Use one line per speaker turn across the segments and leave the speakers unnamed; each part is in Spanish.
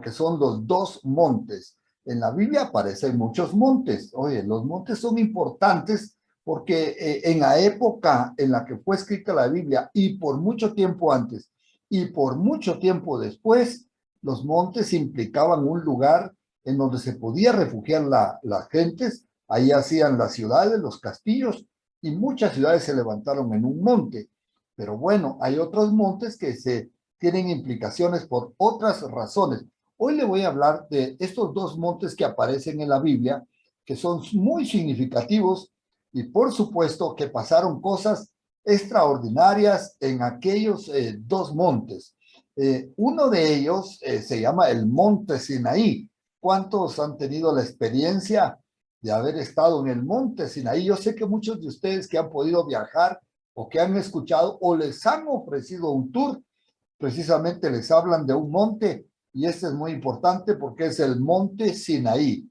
que son los dos montes. En la Biblia aparecen muchos montes. Oye, los montes son importantes porque en la época en la que fue escrita la Biblia y por mucho tiempo antes y por mucho tiempo después, los montes implicaban un lugar en donde se podía refugiar las gentes. Ahí hacían las ciudades, los castillos, y muchas ciudades se levantaron en un monte. Pero bueno, hay otros montes que se tienen implicaciones por otras razones. Hoy le voy a hablar de estos dos montes que aparecen en la Biblia, que son muy significativos y por supuesto que pasaron cosas extraordinarias en aquellos dos montes. Uno de ellos se llama el Monte Sinaí. ¿Cuántos han tenido la experiencia de haber estado en el Monte Sinaí? Yo sé que muchos de ustedes que han podido viajar o que han escuchado o les han ofrecido un tour, precisamente les hablan de un monte, y este es muy importante porque es el Monte Sinaí.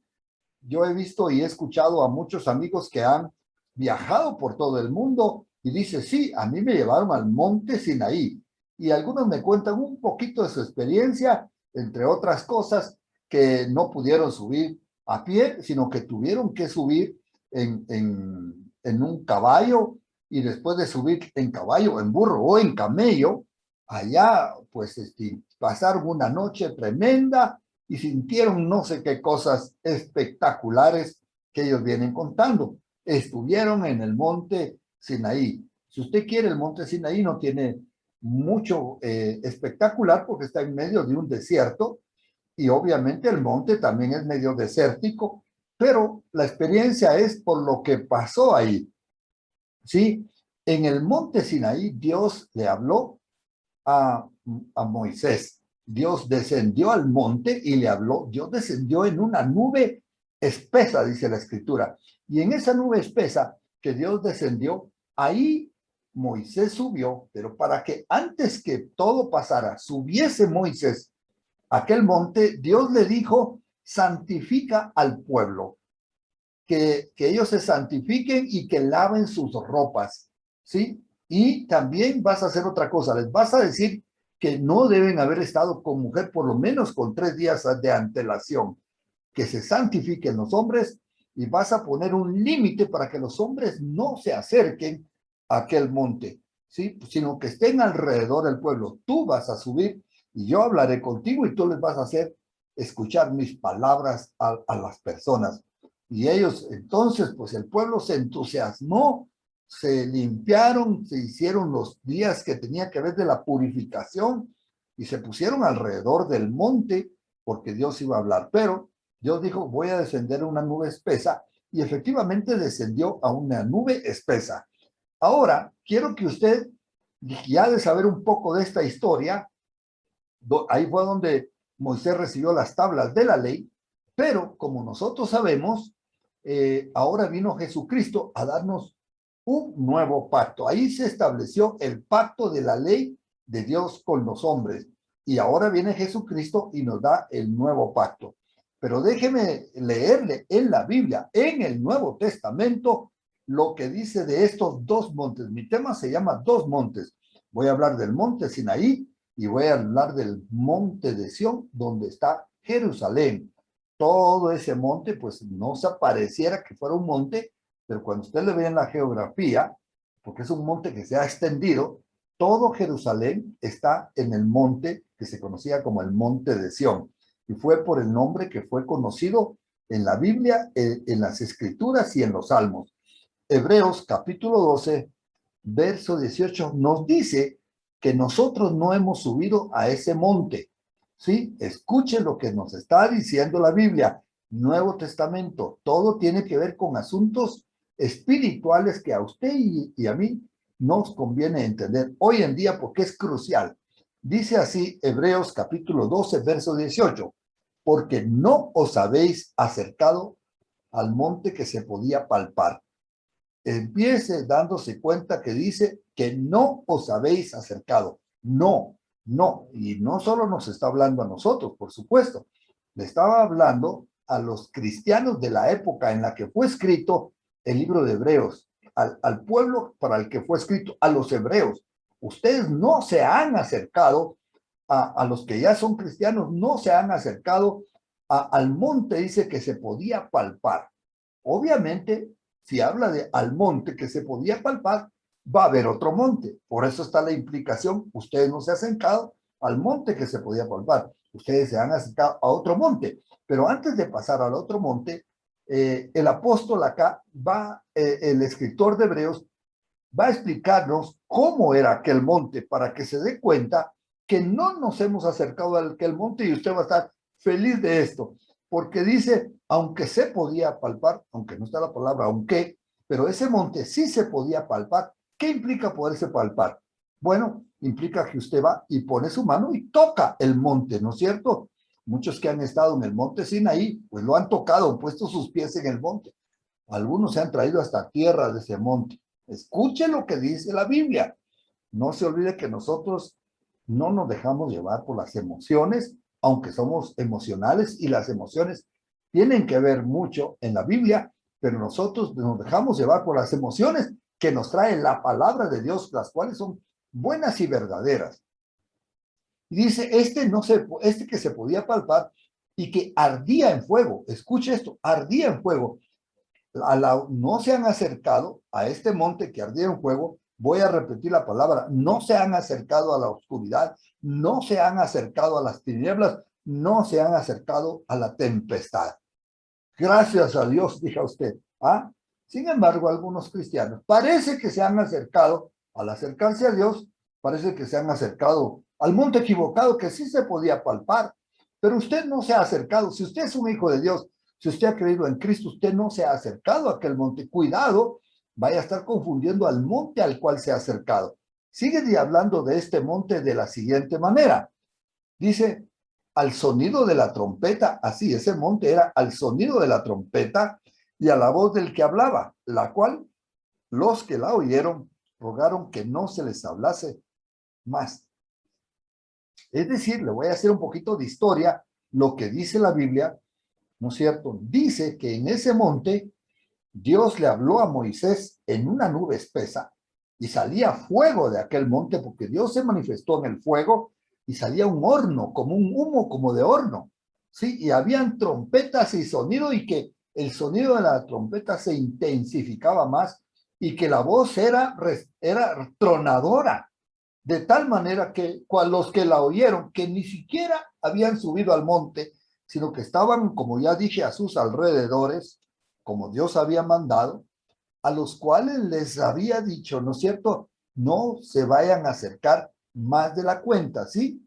Yo he visto y he escuchado a muchos amigos que han viajado por todo el mundo y dice, sí, a mí me llevaron al Monte Sinaí. Y algunos me cuentan un poquito de su experiencia, entre otras cosas, que no pudieron subir a pie, sino que tuvieron que subir en un caballo, y después de subir en caballo, en burro o en camello, allá pues pasaron una noche tremenda y sintieron no sé qué cosas espectaculares que ellos vienen contando. Estuvieron en el monte Sinaí. Si usted quiere, el monte Sinaí no tiene mucho espectacular porque está en medio de un desierto, y obviamente el monte también es medio desértico, pero la experiencia es por lo que pasó ahí. ¿Sí? En el monte Sinaí Dios le habló a, a Moisés. Dios descendió al monte y le habló. Dios descendió en una nube espesa, dice la escritura. Y en esa nube espesa que Dios descendió, ahí Moisés subió, pero para que antes que todo pasara, subiese Moisés a aquel monte, Dios le dijo, santifica al pueblo, que ellos se santifiquen y que laven sus ropas, ¿sí? Y también vas a hacer otra cosa, les vas a decir que no deben haber estado con mujer por lo menos con 3 días de antelación, que se santifiquen los hombres, y vas a poner un límite para que los hombres no se acerquen a aquel monte, ¿sí? Sino que estén alrededor del pueblo. Tú vas a subir y yo hablaré contigo y tú les vas a hacer escuchar mis palabras a las personas. Y ellos, entonces, pues el pueblo se entusiasmó, se limpiaron, se hicieron los días que tenía que ver de la purificación y se pusieron alrededor del monte porque Dios iba a hablar. Pero Dios dijo, voy a descender a una nube espesa, y efectivamente descendió a una nube espesa. Ahora, quiero que usted, ya de saber un poco de esta historia, ahí fue donde Moisés recibió las tablas de la ley, pero como nosotros sabemos, ahora vino Jesucristo a darnos un nuevo pacto. Ahí se estableció el pacto de la ley de Dios con los hombres, y ahora viene Jesucristo y nos da el nuevo pacto. Pero déjeme leerle en la Biblia, en el Nuevo Testamento, lo que dice de estos dos montes. Mi tema se llama Dos Montes. Voy a hablar del monte Sinaí y voy a hablar del monte de Sión, donde está Jerusalén. Todo ese monte, pues no se pareciera que fuera un monte, pero cuando usted le ve en la geografía, porque es un monte que se ha extendido, todo Jerusalén está en el monte que se conocía como el monte de Sión, y fue por el nombre que fue conocido en la Biblia, en las Escrituras y en los Salmos. Hebreos capítulo 12, verso 18 nos dice que nosotros no hemos subido a ese monte. ¿Sí? Escuche lo que nos está diciendo la Biblia. Nuevo Testamento, todo tiene que ver con asuntos espirituales que a usted y a mí nos conviene entender hoy en día porque es crucial. Dice así Hebreos capítulo 12, verso 18, porque no os habéis acercado al monte que se podía palpar. Empiece dándose cuenta que dice que no os habéis acercado. No, no. Y no solo nos está hablando a nosotros, por supuesto. Le estaba hablando a los cristianos de la época en la que fue escrito el libro de Hebreos, al pueblo para el que fue escrito, a los hebreos. Ustedes no se han acercado a los que ya son cristianos, no se han acercado al monte, dice que se podía palpar. Obviamente, si habla de al monte que se podía palpar, va a haber otro monte. Por eso está la implicación, ustedes no se han acercado al monte que se podía palpar, ustedes se han acercado a otro monte. Pero antes de pasar al otro monte, el apóstol acá va, el escritor de Hebreos, va a explicarnos cómo era aquel monte para que se dé cuenta que no nos hemos acercado a aquel monte, y usted va a estar feliz de esto, porque dice, aunque se podía palpar, aunque no está la palabra aunque, pero ese monte sí se podía palpar. ¿Qué implica poderse palpar? Bueno, implica que usted va y pone su mano y toca el monte, ¿no es cierto? Muchos que han estado en el monte Sinaí, pues lo han tocado, han puesto sus pies en el monte. Algunos se han traído hasta tierra de ese monte. Escuche lo que dice la Biblia. No se olvide que nosotros no nos dejamos llevar por las emociones, aunque somos emocionales, y las emociones tienen que ver mucho en la Biblia, pero nosotros nos dejamos llevar por las emociones que nos trae la palabra de Dios, las cuales son buenas y verdaderas. Y dice, este que se podía palpar y que ardía en fuego. Escuche esto, ardía en fuego. No se han acercado a este monte que ardía en fuego. Voy a repetir la palabra, no se han acercado a la oscuridad, no se han acercado a las tinieblas, no se han acercado a la tempestad. Gracias a Dios, diga usted. ¿Ah? Sin embargo, algunos cristianos parece que se han acercado, al acercarse a Dios, parece que se han acercado al monte equivocado que sí se podía palpar, pero usted no se ha acercado. Si usted es un hijo de Dios, si usted ha creído en Cristo, usted no se ha acercado a aquel monte. Cuidado, vaya a estar confundiendo al monte al cual se ha acercado. Sigue hablando de este monte de la siguiente manera. Dice, al sonido de la trompeta, así, ese monte era al sonido de la trompeta y a la voz del que hablaba, la cual los que la oyeron rogaron que no se les hablase más. Es decir, le voy a hacer un poquito de historia, lo que dice la Biblia, ¿no es cierto? Dice que en ese monte Dios le habló a Moisés en una nube espesa y salía fuego de aquel monte, porque Dios se manifestó en el fuego y salía un horno, como un humo, como de horno, ¿sí? Y habían trompetas y sonido, y que el sonido de la trompeta se intensificaba más y que la voz era tronadora, de tal manera que los que la oyeron, que ni siquiera habían subido al monte, sino que estaban, como ya dije, a sus alrededores, como Dios había mandado, a los cuales les había dicho, ¿no es cierto? No se vayan a acercar más de la cuenta, ¿sí?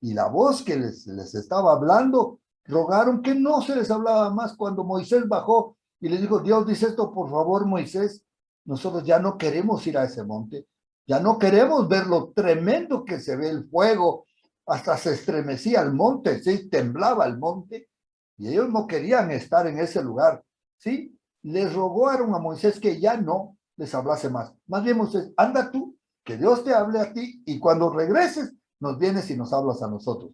Y la voz que les estaba hablando, rogaron que no se les hablaba más. Cuando Moisés bajó y le dijo, Dios dice esto, por favor, Moisés, nosotros ya no queremos ir a ese monte, ya no queremos ver lo tremendo que se ve el fuego, hasta se estremecía el monte, ¿sí? Temblaba el monte, y ellos no querían estar en ese lugar, ¿sí? Les rogaron a Moisés que ya no les hablase más. Más bien, Moisés, anda tú, que Dios te hable a ti, y cuando regreses, nos vienes y nos hablas a nosotros.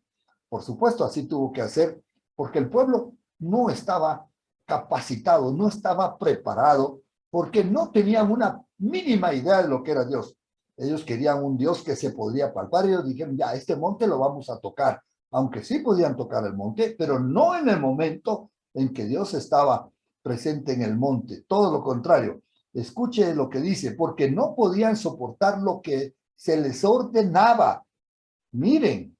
Por supuesto, así tuvo que hacer, porque el pueblo no estaba capacitado, no estaba preparado, porque no tenían una mínima idea de lo que era Dios. Ellos querían un Dios que se podría palpar. Ellos dijeron, ya, este monte lo vamos a tocar, aunque sí podían tocar el monte, pero no en el momento en que Dios estaba presente en el monte. Todo lo contrario. Escuche lo que dice, porque no podían soportar lo que se les ordenaba. Miren,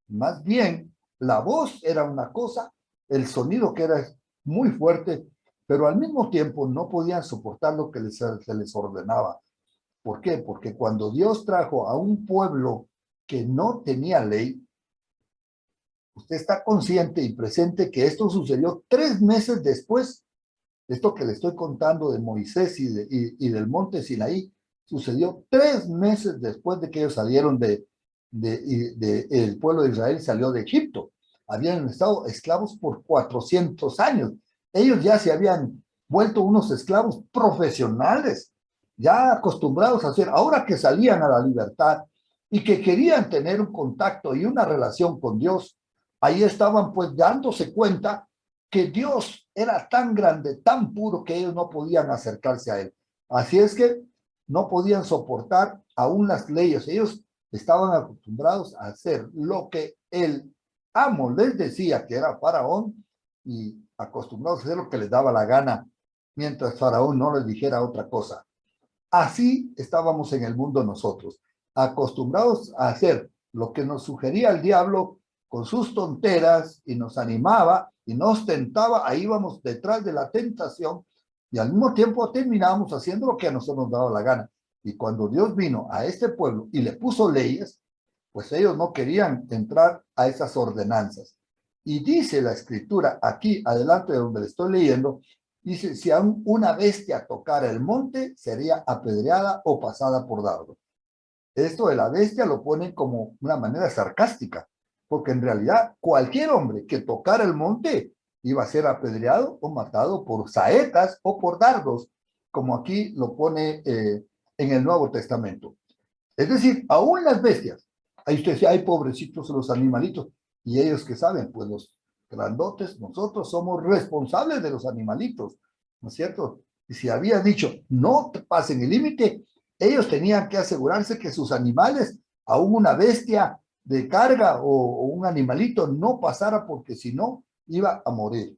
más bien, la voz era una cosa, el sonido que era muy fuerte, pero al mismo tiempo no podían soportar lo que se les ordenaba. ¿Por qué? Porque cuando Dios trajo a un pueblo que no tenía ley, usted está consciente y presente que esto sucedió 3 meses después. Esto que le estoy contando de Moisés y del monte Sinaí, sucedió 3 meses después de que ellos salieron el pueblo de Israel salió de Egipto. Habían estado esclavos por 400 años. Ellos ya se habían vuelto unos esclavos profesionales, ya acostumbrados a hacer, ahora que salían a la libertad y que querían tener un contacto y una relación con Dios, ahí estaban pues dándose cuenta que Dios era tan grande, tan puro, que ellos no podían acercarse a él. Así es que no podían soportar aún las leyes. Ellos estaban acostumbrados a hacer lo que el amo les decía, que era Faraón, y acostumbrados a hacer lo que les daba la gana, mientras Faraón no les dijera otra cosa. Así estábamos en el mundo nosotros, acostumbrados a hacer lo que nos sugería el diablo con sus tonteras y nos animaba y nos tentaba, ahí íbamos detrás de la tentación y al mismo tiempo terminábamos haciendo lo que a nosotros nos daba la gana. Y cuando Dios vino a este pueblo y le puso leyes, pues ellos no querían entrar a esas ordenanzas. Y dice la escritura aquí, adelante de donde le estoy leyendo, dice, si aún una bestia tocara el monte, sería apedreada o pasada por dardo. Esto de la bestia lo ponen como una manera sarcástica, porque en realidad cualquier hombre que tocara el monte iba a ser apedreado o matado por saetas o por dardos, como aquí lo pone en el Nuevo Testamento. Es decir, aún las bestias, ahí usted dice, ay, pobrecitos los animalitos, y ellos que saben, pues los grandotes, nosotros somos responsables de los animalitos, ¿no es cierto? Y si había dicho, no pasen el límite, ellos tenían que asegurarse que sus animales, aún una bestia de carga o un animalito, no pasara porque si no, iba a morir.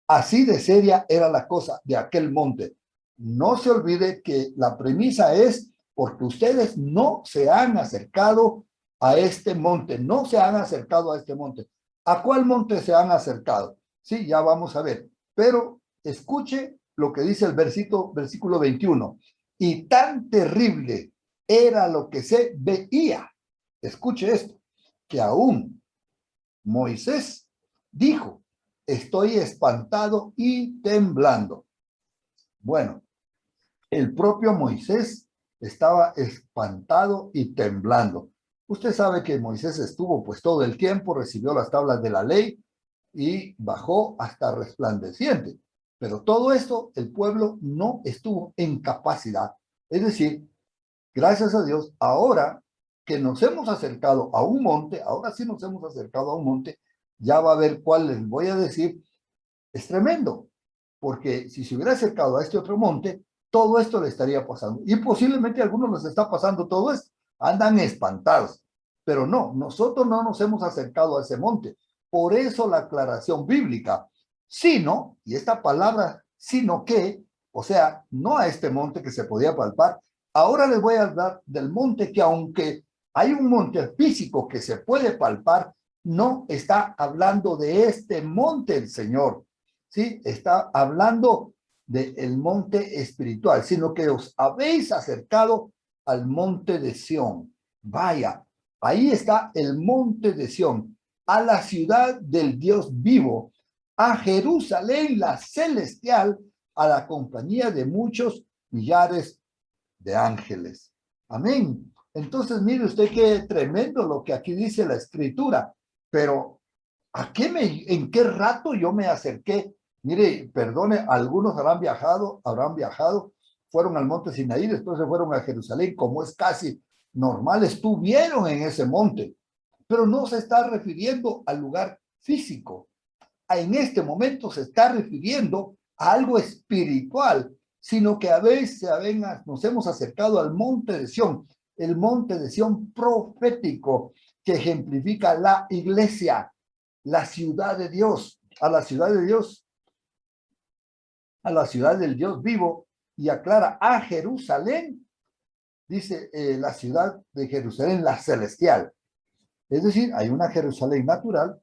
Así de seria era la cosa de aquel monte. No se olvide que la premisa es porque ustedes no se han acercado a este monte, no se han acercado a este monte. ¿A cuál monte se han acercado? Sí, ya vamos a ver. Pero escuche lo que dice el versículo 21. Y tan terrible era lo que se veía. Escuche esto, que aún Moisés dijo, estoy espantado y temblando. Bueno, el propio Moisés estaba espantado y temblando. Usted sabe que Moisés estuvo pues todo el tiempo, recibió las tablas de la ley y bajó hasta resplandeciente. Pero todo esto el pueblo no estuvo en capacidad. Es decir, gracias a Dios, ahora que nos hemos acercado a un monte, ahora sí nos hemos acercado a un monte, ya va a ver cuál les voy a decir, es tremendo, porque si se hubiera acercado a este otro monte, todo esto le estaría pasando. Y posiblemente a algunos les está pasando todo esto, andan espantados, pero no, nosotros no nos hemos acercado a ese monte. Por eso la aclaración bíblica, sino, y esta palabra, sino que, o sea, no a este monte que se podía palpar, ahora les voy a hablar del monte que aunque hay un monte físico que se puede palpar, no está hablando de este monte el Señor, ¿sí? Está hablando del monte espiritual, sino que os habéis acercado al monte de Sión. Vaya, ahí está el monte de Sión, a la ciudad del Dios vivo, a Jerusalén la celestial, a la compañía de muchos millares de ángeles. Amén. Entonces, mire usted qué tremendo lo que aquí dice la escritura, pero ¿en qué rato yo me acerqué? Mire, perdone, algunos habrán viajado, fueron al monte Sinaí, después se fueron a Jerusalén, como es casi normal, estuvieron en ese monte, pero no se está refiriendo al lugar físico. En este momento se está refiriendo a algo espiritual, sino que a veces nos hemos acercado al monte de Sión, el monte de Sión profético que ejemplifica la iglesia, la ciudad de Dios, a la ciudad de Dios, a la ciudad del Dios vivo, y aclara a Jerusalén, dice la ciudad de Jerusalén, la celestial. Es decir, hay una Jerusalén natural,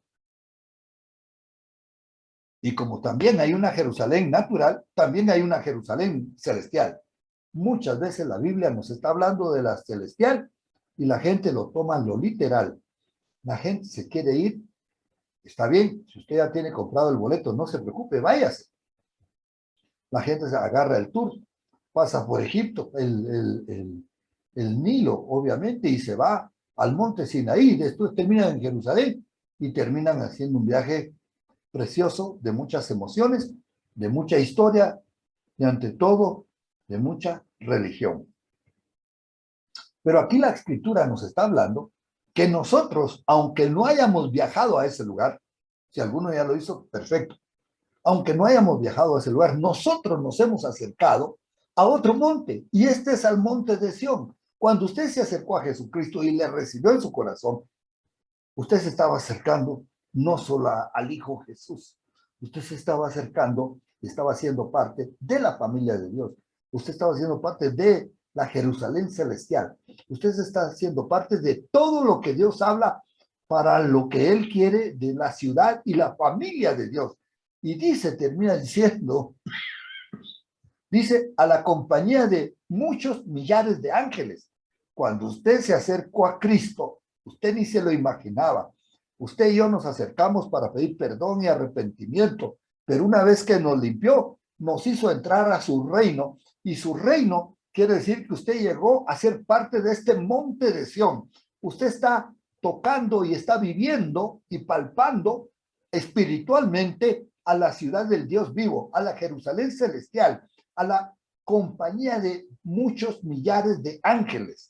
y como también hay una Jerusalén natural, también hay una Jerusalén celestial. Muchas veces la Biblia nos está hablando de la celestial y la gente lo toma lo literal. La gente se quiere ir. Está bien, si usted ya tiene comprado el boleto, no se preocupe, váyase. La gente se agarra el tour, pasa por Egipto, el Nilo, obviamente, y se va al monte Sinaí, después terminan en Jerusalén y terminan haciendo un viaje precioso de muchas emociones, de mucha historia y ante todo de mucha religión. Pero aquí la escritura nos está hablando que nosotros, aunque no hayamos viajado a ese lugar, si alguno ya lo hizo, perfecto, aunque no hayamos viajado a ese lugar, nosotros nos hemos acercado a otro monte, y este es al monte de Sión, Cuando usted se acercó a Jesucristo y le recibió en su corazón, usted se estaba acercando no solo al Hijo Jesús, usted se estaba acercando, estaba siendo parte de la familia de Dios. Usted estaba siendo parte de la Jerusalén celestial. Usted está haciendo parte de todo lo que Dios habla para lo que Él quiere de la ciudad y la familia de Dios. Y dice, termina diciendo, dice, a la compañía de muchos millares de ángeles. Cuando usted se acercó a Cristo, usted ni se lo imaginaba. Usted y yo nos acercamos para pedir perdón y arrepentimiento, pero una vez que nos limpió, nos hizo entrar a su reino, y su reino quiere decir que usted llegó a ser parte de este monte de Sión. Usted está tocando y está viviendo y palpando espiritualmente a la ciudad del Dios vivo, a la Jerusalén celestial, a la compañía de muchos millares de ángeles.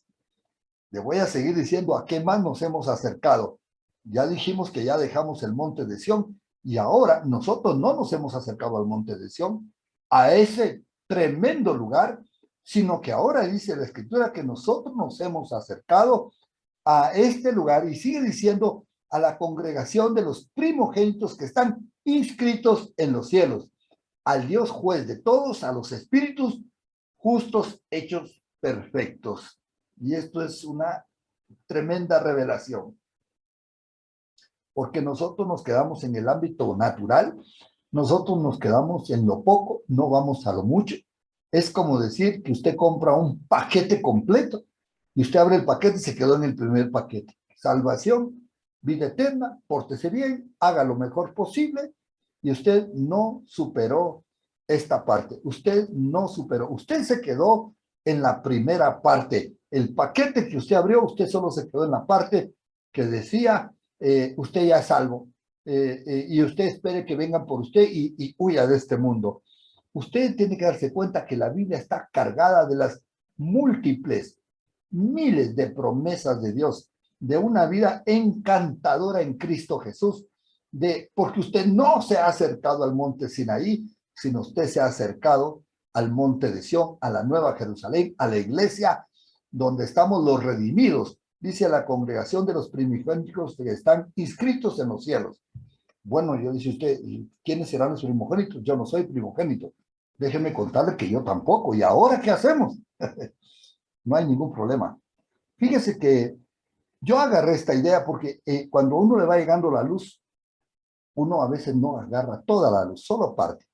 Le voy a seguir diciendo a qué más nos hemos acercado. Ya dijimos que ya dejamos el monte de Sión, y ahora nosotros no nos hemos acercado al monte de Sión, a ese tremendo lugar, sino que ahora dice la Escritura que nosotros nos hemos acercado a este lugar, y sigue diciendo, a la congregación de los primogénitos que están inscritos en los cielos, al Dios juez de todos, a los espíritus justos hechos perfectos. Y esto es una tremenda revelación, porque nosotros nos quedamos en el ámbito natural, nosotros nos quedamos en lo poco, no vamos a lo mucho. Es como decir que usted compra un paquete completo y usted abre el paquete y se quedó en el primer paquete. Salvación, vida eterna, pórtese bien, haga lo mejor posible, y usted no superó esta parte. Usted no superó. Usted se quedó en la primera parte. El paquete que usted abrió, usted solo se quedó en la parte que decía, usted ya es salvo, y usted espere que vengan por usted y huya de este mundo. Usted tiene que darse cuenta que la Biblia está cargada de las múltiples, miles de promesas de Dios, de una vida encantadora en Cristo Jesús, porque usted no se ha acercado al monte Sinaí, sino usted se ha acercado al monte de Sión, a la Nueva Jerusalén, a la iglesia donde estamos los redimidos. Dice la congregación de los primogénitos que están inscritos en los cielos. Bueno, yo dice usted, ¿quiénes serán los primogénitos? Yo no soy primogénito. Déjeme contarle que yo tampoco. ¿Y ahora qué hacemos? No hay ningún problema. Fíjese que yo agarré esta idea porque cuando uno le va llegando la luz, uno a veces no agarra toda la luz, solo parte.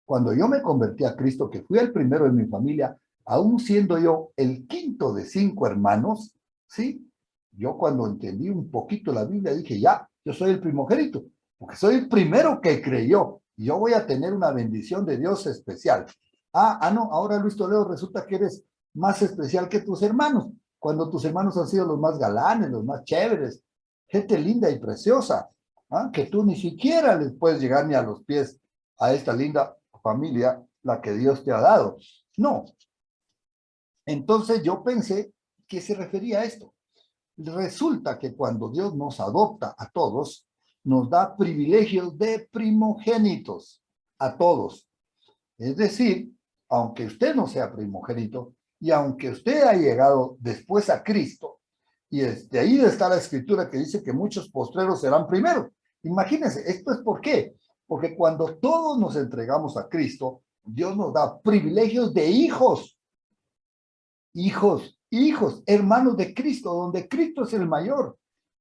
Cuando yo me convertí a Cristo, que fui el primero de mi familia, aún siendo yo el quinto de 5 hermanos, ¿sí? Yo cuando entendí un poquito la Biblia dije, ya, yo soy el primogénito, porque soy el primero que creyó, y yo voy a tener una bendición de Dios especial. No, ahora Luis Toledo, resulta que eres más especial que tus hermanos, cuando tus hermanos han sido los más galanes, los más chéveres, gente linda y preciosa, que tú ni siquiera les puedes llegar ni a los pies a esta linda familia, la que Dios te ha dado. No. Entonces yo pensé que se refería a esto. Resulta que cuando Dios nos adopta a todos, nos da privilegios de primogénitos a todos. Es decir, aunque usted no sea primogénito y aunque usted ha llegado después a Cristo, y de ahí está la escritura que dice que muchos postreros serán primeros. Imagínense, ¿esto es por qué? Porque cuando todos nos entregamos a Cristo, Dios nos da privilegios de hijos, hijos, hermanos de Cristo, donde Cristo es el mayor,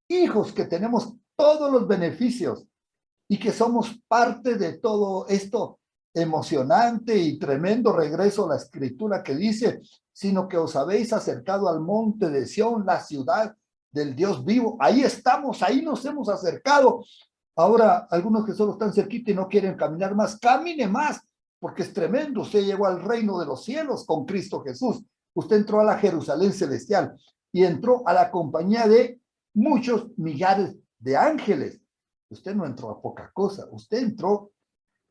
hijos que tenemos todos los beneficios y que somos parte de todo esto emocionante y tremendo regreso a la escritura que dice, sino que os habéis acercado al monte de Sión, la ciudad del Dios vivo. Ahí estamos, ahí nos hemos acercado. Ahora, algunos que solo están cerquita y no quieren caminar más, camine más, porque es tremendo. Usted llegó al reino de los cielos con Cristo Jesús. Usted entró a la Jerusalén celestial y entró a la compañía de muchos millares de ángeles. Usted no entró a poca cosa, usted entró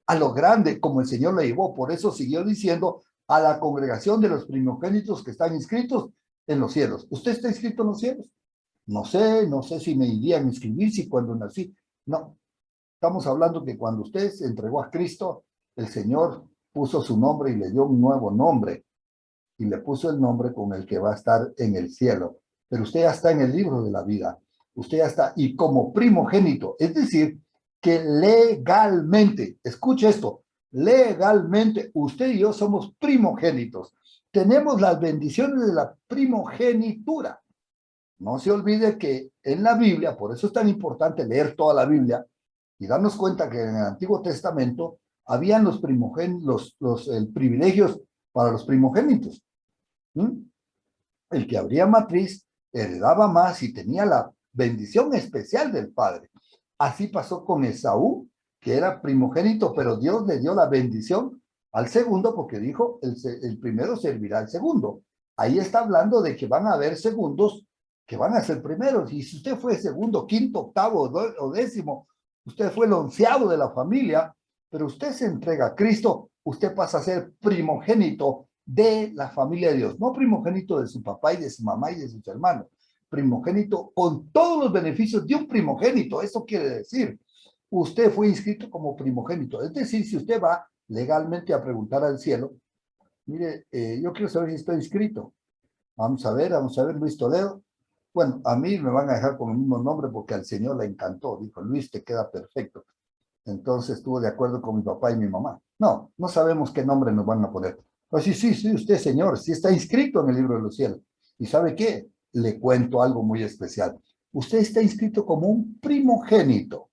a lo grande, como el Señor le llevó. Por eso siguió diciendo a la congregación de los primogénitos que están inscritos en los cielos. ¿Usted está inscrito en los cielos? No sé si me irían a inscribir si cuando nací. No, estamos hablando que cuando usted se entregó a Cristo, el Señor puso su nombre y le dio un nuevo nombre. y le puso el nombre con el que va a estar en el cielo. Pero usted ya está en el libro de la vida. Usted ya está, y como primogénito, es decir, que legalmente, escuche esto, legalmente usted y yo somos primogénitos. Tenemos las bendiciones de la primogenitura. No se olvide que en la Biblia, por eso es tan importante leer toda la Biblia y darnos cuenta que en el Antiguo Testamento habían los primogénitos, privilegios para los primogénitos. ¿Mm? El que abría matriz heredaba más y tenía la bendición especial del padre. Así pasó con Esaú, que era primogénito, pero Dios le dio la bendición al segundo porque dijo, el primero servirá al segundo. Ahí está hablando de que van a haber segundos que van a ser primeros. Y si usted fue segundo, quinto, octavo o décimo, usted fue el onceavo de la familia, pero usted se entrega a Cristo, usted pasa a ser primogénito de la familia de Dios, no primogénito de su papá y de su mamá y de sus hermanos, primogénito con todos los beneficios de un primogénito. Eso quiere decir, usted fue inscrito como primogénito. Es decir, si usted va legalmente a preguntar al cielo, mire, yo quiero saber si estoy inscrito. Vamos a ver, Luis Toledo. Bueno, a mí me van a dejar con el mismo nombre porque al Señor le encantó. Dijo, Luis, te queda perfecto. Entonces estuvo de acuerdo con mi papá y mi mamá. No, no sabemos qué nombre nos van a poner. Pues sí, sí, sí, usted, señor, sí está inscrito en el libro de los cielos. ¿Y sabe qué? Le cuento algo muy especial. Usted está inscrito como un primogénito.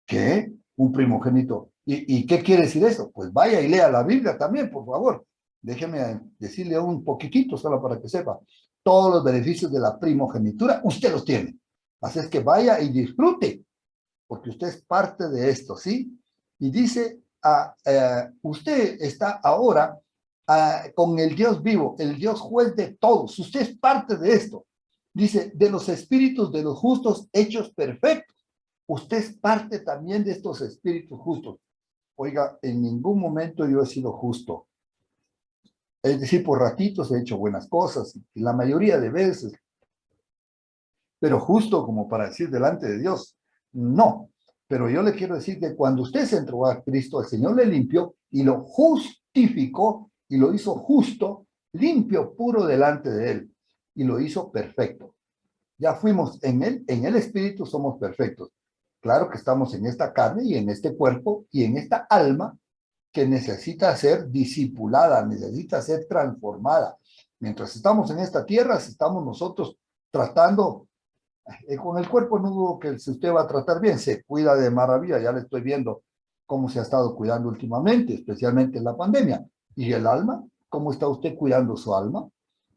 ¿Qué? Un primogénito. ¿Y qué quiere decir eso? Pues vaya y lea la Biblia también, por favor. Déjeme decirle un poquitito, solo para que sepa. Todos los beneficios de la primogenitura, usted los tiene. Así es que vaya y disfrute, porque usted es parte de esto, ¿sí? Y dice, usted está ahora con el Dios vivo, el Dios juez de todos. Usted es parte de esto. Dice, de los espíritus de los justos hechos perfectos. Usted es parte también de estos espíritus justos. Oiga, en ningún momento yo he sido justo. Es decir, por ratitos he hecho buenas cosas, y la mayoría de veces, pero justo como para decir delante de Dios, no. Pero yo le quiero decir que cuando usted se entregó a Cristo, el Señor le limpió y lo justificó y lo hizo justo, limpio, puro delante de Él, y lo hizo perfecto. Ya fuimos en el Espíritu somos perfectos. Claro que estamos en esta carne y en este cuerpo y en esta alma que necesita ser discipulada, necesita ser transformada. Mientras estamos en esta tierra, estamos nosotros tratando, con el cuerpo no dudo que si usted va a tratar bien, se cuida de maravilla, ya le estoy viendo cómo se ha estado cuidando últimamente, especialmente en la pandemia. ¿Y el alma? ¿Cómo está usted cuidando su alma?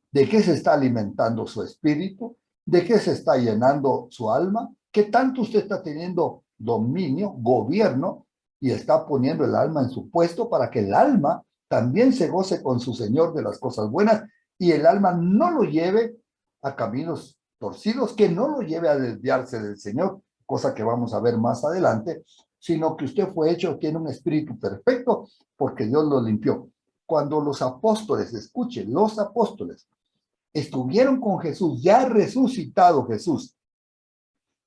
¿De qué se está alimentando su espíritu? ¿De qué se está llenando su alma? ¿Qué tanto usted está teniendo dominio, gobierno, y está poniendo el alma en su puesto para que el alma también se goce con su Señor de las cosas buenas y el alma no lo lleve a caminos torcidos, que no lo lleve a desviarse del Señor, cosa que vamos a ver más adelante, sino que usted fue hecho, tiene un espíritu perfecto porque Dios lo limpió. Cuando los apóstoles, escuchen, los apóstoles estuvieron con Jesús, ya resucitado Jesús.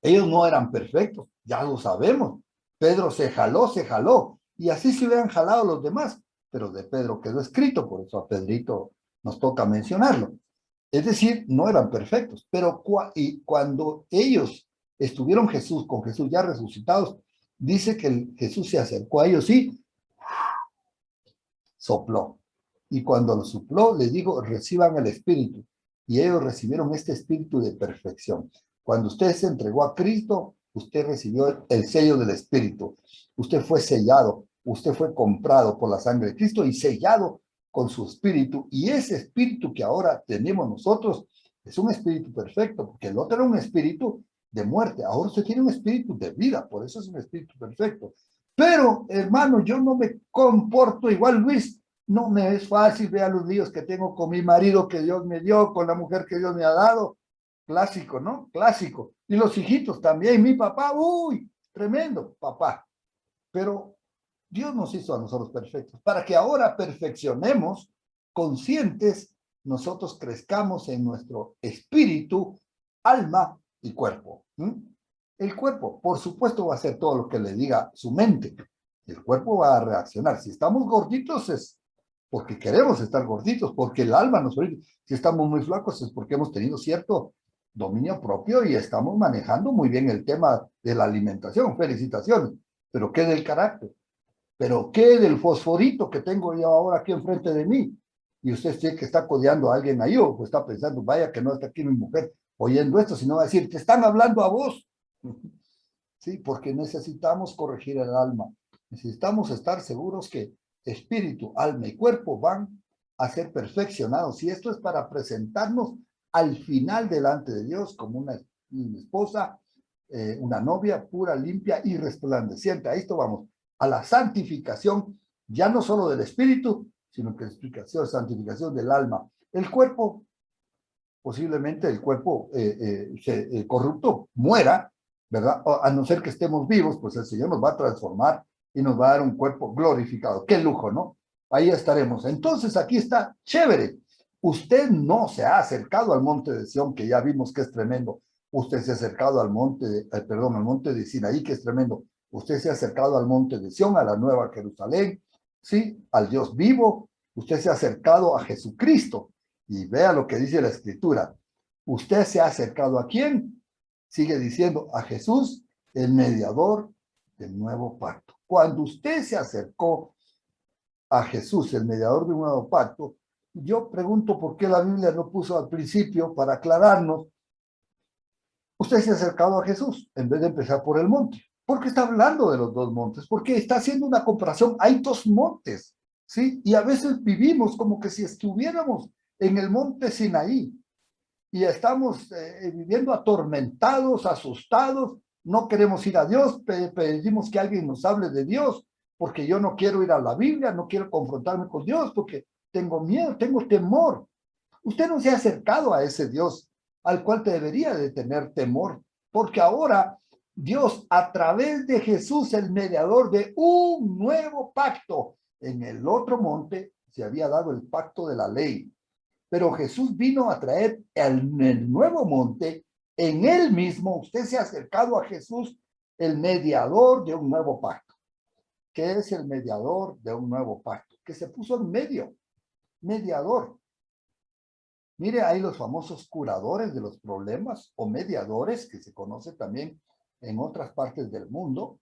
Ellos no eran perfectos, ya lo sabemos. Pedro se jaló, y así se hubieran jalado los demás, pero de Pedro quedó escrito, por eso a Pedrito nos toca mencionarlo. Es decir, no eran perfectos, pero cuando ellos estuvieron con Jesús ya resucitados, dice que Jesús se acercó a ellos y sopló. Y cuando lo sopló, les dijo, reciban el Espíritu. Y ellos recibieron este Espíritu de perfección. Cuando usted se entregó a Cristo, usted recibió el sello del Espíritu. Usted fue sellado, usted fue comprado por la sangre de Cristo y sellado con su Espíritu. Y ese Espíritu que ahora tenemos nosotros es un Espíritu perfecto, porque el otro era un Espíritu de muerte. Ahora usted tiene un Espíritu de vida, por eso es un Espíritu perfecto. Pero, hermano, yo no me comporto igual, Luis. No me es fácil, vea los líos que tengo con mi marido que Dios me dio, con la mujer que Dios me ha dado. Clásico, ¿no? Clásico. Y los hijitos también, mi papá, uy, tremendo papá. Pero Dios nos hizo a nosotros perfectos, para que ahora perfeccionemos, conscientes, nosotros crezcamos en nuestro espíritu, alma y cuerpo. El cuerpo, por supuesto, va a hacer todo lo que le diga su mente. El cuerpo va a reaccionar. Si estamos gorditos, porque queremos estar gorditos, porque el alma nos obliga. Si estamos muy flacos es porque hemos tenido cierto dominio propio y estamos manejando muy bien el tema de la alimentación. Felicitaciones. Pero ¿qué del carácter? ¿Pero qué del fosforito que tengo yo ahora aquí enfrente de mí? Y usted tiene que está codeando a alguien ahí o pues está pensando, vaya que no está aquí mi mujer oyendo esto, sino va a decir, te están hablando a vos. Sí, porque necesitamos corregir el alma. Necesitamos estar seguros que espíritu, alma y cuerpo van a ser perfeccionados. Y esto es para presentarnos al final delante de Dios como una esposa, una novia pura, limpia y resplandeciente. A esto vamos, a la santificación, ya no solo del espíritu, sino que santificación del alma. El cuerpo, posiblemente el cuerpo corrupto muera, ¿verdad? A no ser que estemos vivos, pues el Señor nos va a transformar y nos va a dar un cuerpo glorificado. ¡Qué lujo!, ¿no? Ahí estaremos. Entonces, aquí está, chévere. Usted no se ha acercado al monte de Sión, que ya vimos que es tremendo. Usted se ha acercado al monte, al monte de Sinaí, que es tremendo. Usted se ha acercado al monte de Sión, a la Nueva Jerusalén, ¿sí? Al Dios vivo. Usted se ha acercado a Jesucristo. Y vea lo que dice la Escritura. ¿Usted se ha acercado a quién? Sigue diciendo, a Jesús, el mediador del nuevo pacto. Cuando usted se acercó a Jesús, el mediador de un nuevo pacto, yo pregunto por qué la Biblia no puso al principio para aclararnos, usted se ha acercado a Jesús en vez de empezar por el monte. ¿Por qué está hablando de los dos montes? Porque está haciendo una comparación. Hay dos montes, ¿sí? Y a veces vivimos como que si estuviéramos en el monte Sinaí y estamos viviendo atormentados, asustados, no queremos ir a Dios, pedimos que alguien nos hable de Dios, porque yo no quiero ir a la Biblia, no quiero confrontarme con Dios, porque tengo miedo, tengo temor. Usted no se ha acercado a ese Dios al cual te debería de tener temor, porque ahora Dios, a través de Jesús, el mediador de un nuevo pacto, en el otro monte se había dado el pacto de la ley, pero Jesús vino a traer el nuevo monte, en él mismo usted se ha acercado a Jesús, el mediador de un nuevo pacto. ¿Qué es el mediador de un nuevo pacto? Que se puso en medio, mediador. Mire, hay los famosos curadores de los problemas o mediadores, que se conoce también en otras partes del mundo,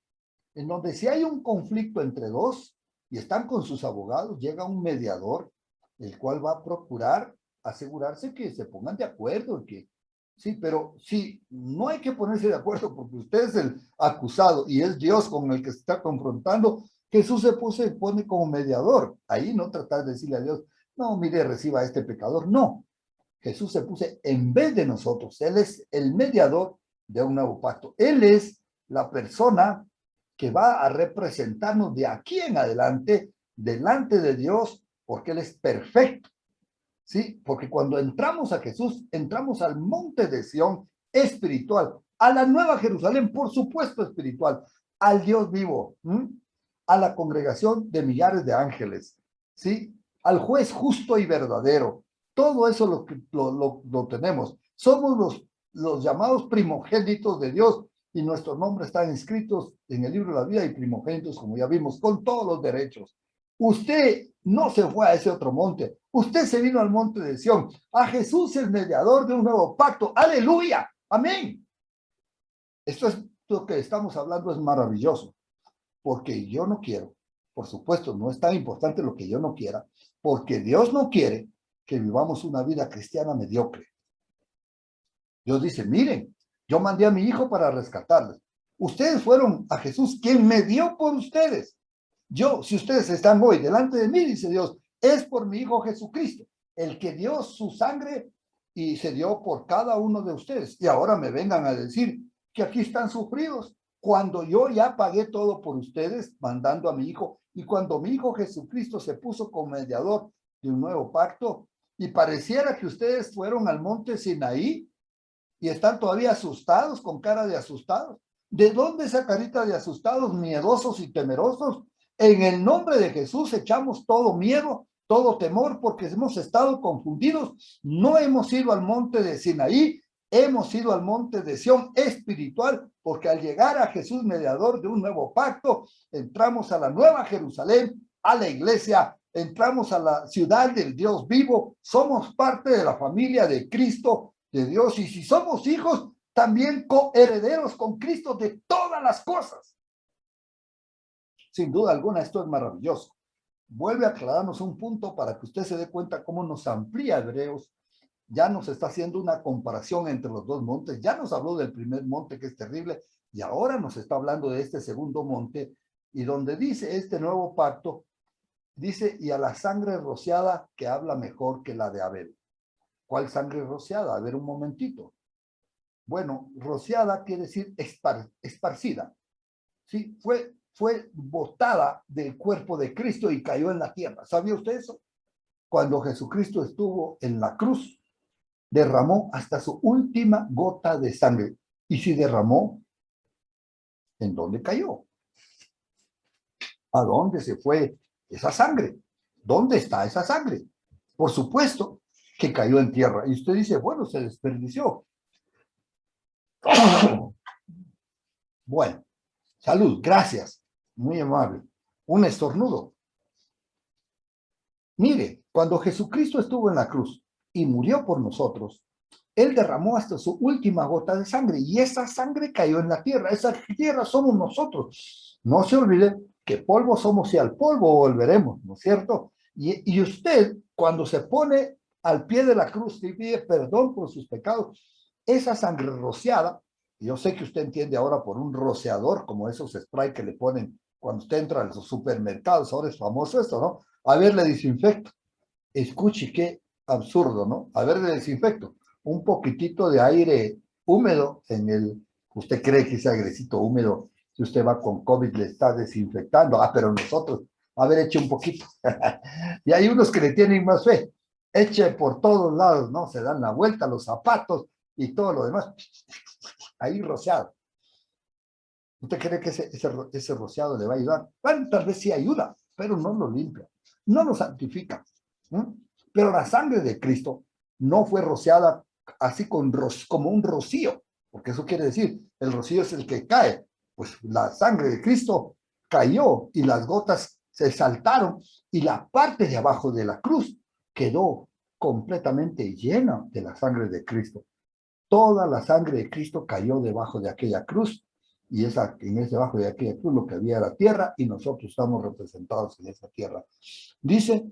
en donde si hay un conflicto entre dos y están con sus abogados, llega un mediador, el cual va a procurar asegurarse que se pongan de acuerdo, que sí, pero sí, no hay que ponerse de acuerdo porque usted es el acusado y es Dios con el que se está confrontando. Jesús se pone como mediador. Ahí no tratar de decirle a Dios, no, mire, reciba a este pecador. No, Jesús se puso en vez de nosotros. Él es el mediador de un nuevo pacto. Él es la persona que va a representarnos de aquí en adelante delante de Dios, porque Él es perfecto. ¿Sí? Porque cuando entramos a Jesús, entramos al monte de Sión espiritual, a la nueva Jerusalén, por supuesto espiritual, al Dios vivo, a la congregación de millares de ángeles, ¿sí? Al juez justo y verdadero. Todo eso lo tenemos. Somos los llamados primogénitos de Dios y nuestros nombres están inscritos en el libro de la vida y primogénitos, como ya vimos, con todos los derechos. Usted no se fue a ese otro monte. Usted se vino al monte de Sión. A Jesús, el mediador de un nuevo pacto. ¡Aleluya! ¡Amén! Esto es lo que estamos hablando, es maravilloso. Porque yo no quiero, por supuesto, no es tan importante lo que yo no quiera, porque Dios no quiere que vivamos una vida cristiana mediocre. Dios dice, miren, yo mandé a mi hijo para rescatarles. Ustedes fueron a Jesús, quien me dio por ustedes. Yo, si ustedes están hoy delante de mí, dice Dios, es por mi Hijo Jesucristo, el que dio su sangre y se dio por cada uno de ustedes. Y ahora me vengan a decir que aquí están sufridos, cuando yo ya pagué todo por ustedes, mandando a mi Hijo, y cuando mi Hijo Jesucristo se puso como mediador de un nuevo pacto, y pareciera que ustedes fueron al monte Sinaí y están todavía asustados, con cara de asustados. ¿De dónde esa carita de asustados, miedosos y temerosos? En el nombre de Jesús echamos todo miedo, todo temor, porque hemos estado confundidos. No hemos ido al monte de Sinaí, hemos ido al monte de Sión espiritual, porque al llegar a Jesús, mediador de un nuevo pacto, entramos a la nueva Jerusalén, a la iglesia, entramos a la ciudad del Dios vivo, somos parte de la familia de Cristo, de Dios, y si somos hijos, también coherederos con Cristo de todas las cosas. Sin duda alguna, esto es maravilloso. Vuelve a aclararnos un punto para que usted se dé cuenta cómo nos amplía Hebreos. Ya nos está haciendo una comparación entre los dos montes. Ya nos habló del primer monte, que es terrible, y ahora nos está hablando de este segundo monte, y donde dice este nuevo pacto, dice, y a la sangre rociada que habla mejor que la de Abel. ¿Cuál sangre rociada? A ver un momentito. Bueno, rociada quiere decir esparcida. ¿Sí? Fue botada del cuerpo de Cristo y cayó en la tierra. ¿Sabía usted eso? Cuando Jesucristo estuvo en la cruz, derramó hasta su última gota de sangre. Y si derramó, ¿en dónde cayó? ¿A dónde se fue esa sangre? ¿Dónde está esa sangre? Por supuesto que cayó en tierra. Y usted dice, bueno, se desperdició. Bueno, salud, gracias. Muy amable. Un estornudo. Mire, cuando Jesucristo estuvo en la cruz y murió por nosotros, Él derramó hasta su última gota de sangre y esa sangre cayó en la tierra. Esa tierra somos nosotros. No se olvide que polvo somos y al polvo volveremos, ¿no es cierto? Y usted, cuando se pone al pie de la cruz y pide perdón por sus pecados, esa sangre rociada, yo sé que usted entiende ahora por un rociador, como esos spray que le ponen cuando usted entra a los supermercados, ahora es famoso esto, ¿no? A ver, le desinfecto. Escuche qué absurdo, ¿no? A ver, le desinfecto. Un poquitito de aire húmedo en el, usted cree que ese airecito húmedo, si usted va con COVID, le está desinfectando. Ah, pero nosotros, a ver, eche un poquito. Y hay unos que le tienen más fe. Eche por todos lados, ¿no? Se dan la vuelta los zapatos y todo lo demás. Ahí rociado. ¿Usted cree que ese rociado le va a ayudar? Bueno, tal vez sí ayuda, pero no lo limpia, no lo santifica. ¿Mm? Pero la sangre de Cristo no fue rociada así como un rocío, porque eso quiere decir, el rocío es el que cae. Pues la sangre de Cristo cayó y las gotas se saltaron y la parte de abajo de la cruz quedó completamente llena de la sangre de Cristo. Toda la sangre de Cristo cayó debajo de aquella cruz y en ese debajo de aquella cruz lo que había era tierra y nosotros estamos representados en esa tierra. Dice,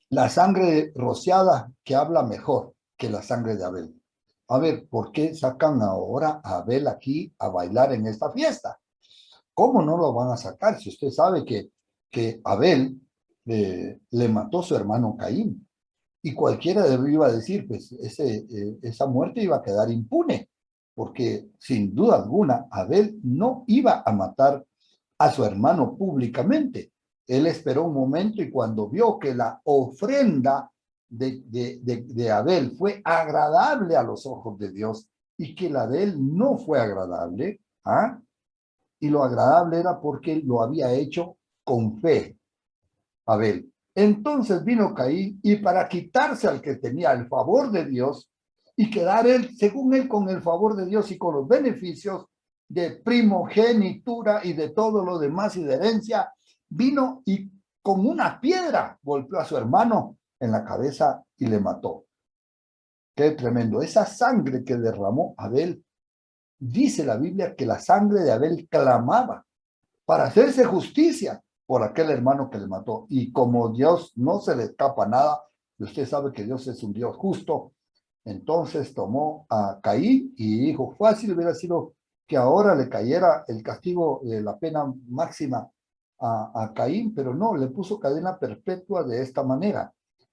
la sangre rociada que habla mejor que la sangre de Abel. A ver, ¿por qué sacan ahora a Abel aquí a bailar en esta fiesta? ¿Cómo no lo van a sacar si usted sabe que Abel le mató a su hermano Caín? Y cualquiera iba a decir, pues esa muerte iba a quedar impune, porque sin duda alguna Abel no iba a matar a su hermano públicamente. Él esperó un momento y cuando vio que la ofrenda de Abel fue agradable a los ojos de Dios y que la de él no fue agradable, ¿ah? Y lo agradable era porque lo había hecho con fe, Abel. Entonces vino Caín y para quitarse al que tenía el favor de Dios y quedar él, según él, con el favor de Dios y con los beneficios de primogenitura y de todo lo demás y de herencia, vino y con una piedra golpeó a su hermano en la cabeza y le mató. Qué tremendo. Esa sangre que derramó Abel, dice la Biblia que la sangre de Abel clamaba para hacerse justicia por aquel hermano que le mató. Y como Dios no se le escapa nada, y usted sabe que Dios es un Dios justo, entonces tomó a Caín y dijo, fácil hubiera sido que ahora le cayera el castigo de la pena máxima a Caín, pero no, le puso cadena perpetua de esta manera.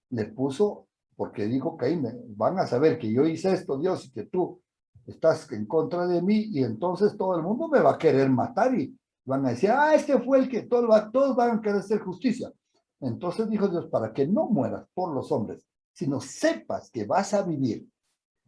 Le puso, porque dijo Caín, van a saber que yo hice esto, Dios, y que tú estás en contra de mí, y entonces todo el mundo me va a querer matar y van a decir, este fue el que todos van a querer hacer justicia. Entonces dijo Dios, para que no mueras por los hombres, sino sepas que vas a vivir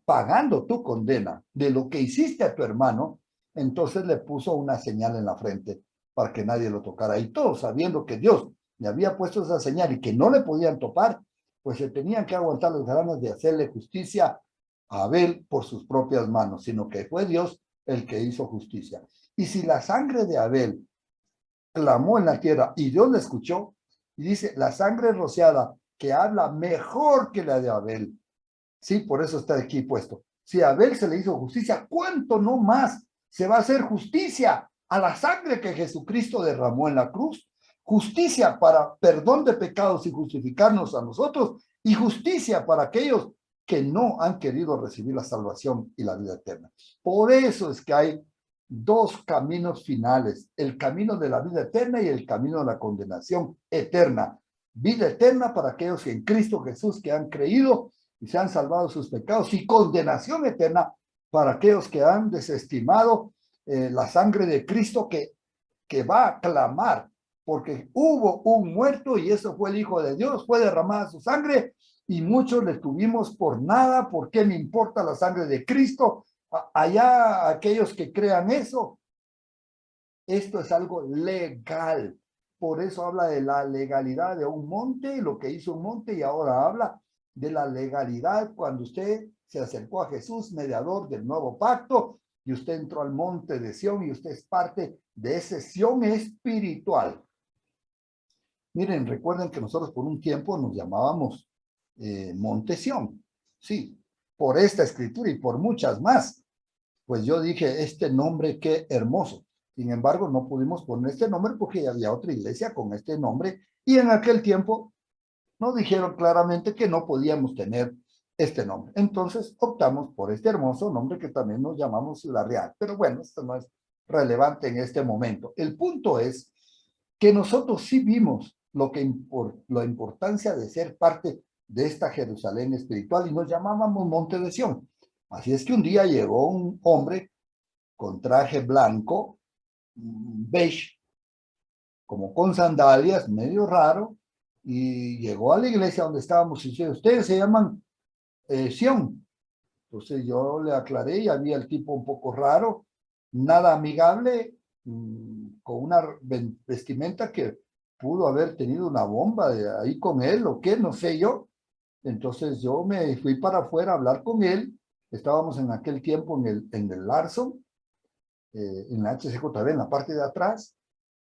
pagando tu condena de lo que hiciste a tu hermano, entonces le puso una señal en la frente para que nadie lo tocara. Y todos, sabiendo que Dios le había puesto esa señal y que no le podían topar, pues se tenían que aguantar las ganas de hacerle justicia a Abel por sus propias manos, sino que fue Dios el que hizo justicia. Y si la sangre de Abel clamó en la tierra y Dios la escuchó, Y dice, la sangre rociada que habla mejor que la de Abel. Sí, por eso está aquí puesto. Si a Abel se le hizo justicia, ¿cuánto no más se va a hacer justicia a la sangre que Jesucristo derramó en la cruz? Justicia para perdón de pecados y justificarnos a nosotros, y justicia para aquellos que no han querido recibir la salvación y la vida eterna. Por eso es que hay dos caminos finales, el camino de la vida eterna y el camino de la condenación eterna. Vida eterna para aquellos que en Cristo Jesús que han creído y se han salvado sus pecados, y condenación eterna para aquellos que han desestimado la sangre de Cristo que va a clamar, porque hubo un muerto y eso fue el Hijo de Dios, fue derramada su sangre y muchos le tuvimos por nada. ¿Por qué me importa la sangre de Cristo? Allá aquellos que crean eso, esto es algo legal. Por eso habla de la legalidad de un monte, lo que hizo un monte, y ahora habla de la legalidad cuando usted se acercó a Jesús, mediador del nuevo pacto, y usted entró al monte de Sión y usted es parte de ese Sión espiritual. Miren, recuerden que nosotros por un tiempo nos llamábamos Monte Sión. Sí, por esta escritura y por muchas más. Pues yo dije, este nombre qué hermoso. Sin embargo, no pudimos poner este nombre porque ya había otra iglesia con este nombre, y en aquel tiempo nos dijeron claramente que no podíamos tener este nombre. Entonces optamos por este hermoso nombre que también nos llamamos Ciudad Real. Pero bueno, esto no es relevante en este momento. El punto es que nosotros sí vimos la importancia de ser parte de esta Jerusalén espiritual y nos llamábamos Monte de Sión. Así es que un día llegó un hombre con traje blanco, beige, como con sandalias, medio raro, y llegó a la iglesia donde estábamos y dice, ustedes se llaman Sión. Entonces yo le aclaré y había el tipo un poco raro, nada amigable, con una vestimenta que pudo haber tenido una bomba de ahí con él o qué, no sé yo. Entonces yo me fui para afuera a hablar con él. Estábamos en aquel tiempo en el Larson, en la HCJB, en la parte de atrás.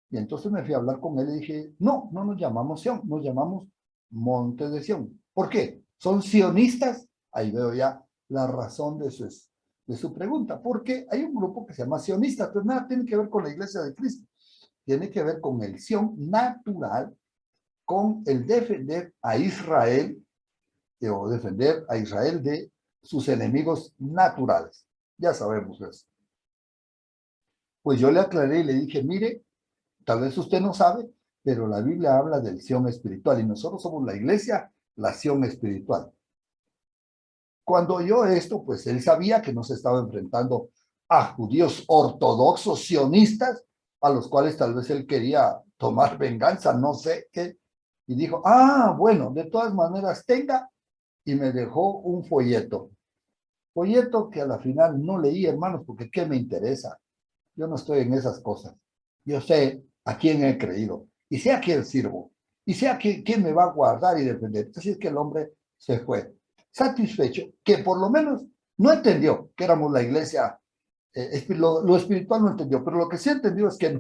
Y entonces me fui a hablar con él y dije, no, no nos llamamos Sión, nos llamamos Monte de Sión. ¿Por qué? ¿Son sionistas? Ahí veo ya la razón de su pregunta. Porque hay un grupo que se llama sionistas, pero nada tiene que ver con la iglesia de Cristo. Tiene que ver con el Sión natural, con el defender a Israel, o defender a Israel de sus enemigos naturales. Ya sabemos eso. Pues yo le aclaré y le dije, mire, tal vez usted no sabe, pero la Biblia habla del Sión espiritual y nosotros somos la iglesia, la Sión espiritual. Cuando oyó esto, pues él sabía que no se estaba enfrentando a judíos ortodoxos sionistas, a los cuales tal vez él quería tomar venganza, no sé qué. Y dijo, bueno, de todas maneras tenga, y me dejó un folleto. Folleto que a la final no leí, hermanos, porque ¿qué me interesa? Yo no estoy en esas cosas. Yo sé a quién he creído y sé a quién sirvo y sé a quién me va a guardar y defender. Así es que el hombre se fue satisfecho, que por lo menos no entendió que éramos la iglesia, lo espiritual no entendió, pero lo que sí entendió es que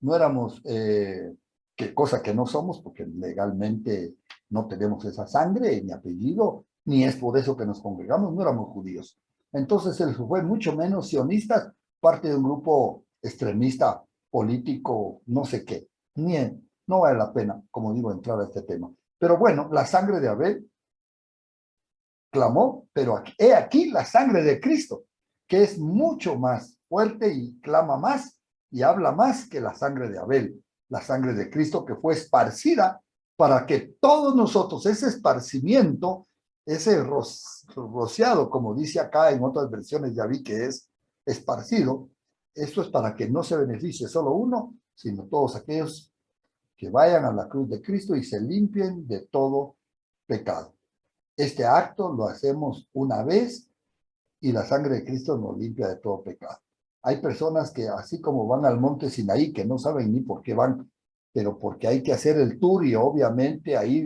no éramos que cosa que no somos, porque legalmente no tenemos esa sangre, ni apellido, ni es por eso que nos congregamos, no éramos judíos. Entonces él fue mucho menos sionistas, parte de un grupo extremista, político, no sé qué. No vale la pena, como digo, entrar a este tema. Pero bueno, la sangre de Abel clamó, pero he aquí la sangre de Cristo, que es mucho más fuerte y clama más y habla más que la sangre de Abel, la sangre de Cristo que fue esparcida para que todos nosotros, ese esparcimiento, ese rociado, como dice acá en otras versiones, ya vi que es esparcido, eso es para que no se beneficie solo uno, sino todos aquellos que vayan a la cruz de Cristo y se limpien de todo pecado. Este acto lo hacemos una vez y la sangre de Cristo nos limpia de todo pecado. Hay personas que así como van al monte Sinaí, que no saben ni por qué van, pero porque hay que hacer el tour y obviamente ahí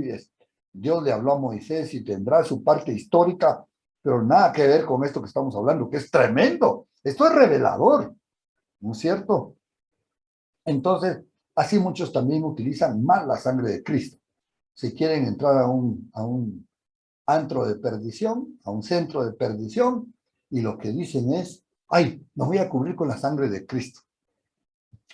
Dios le habló a Moisés y tendrá su parte histórica, pero nada que ver con esto que estamos hablando, que es tremendo. Esto es revelador, ¿no es cierto? Entonces, Así muchos también utilizan mal la sangre de Cristo. Si quieren entrar a un antro de perdición, a un centro de perdición, y lo que dicen es, ay, me voy a cubrir con la sangre de Cristo.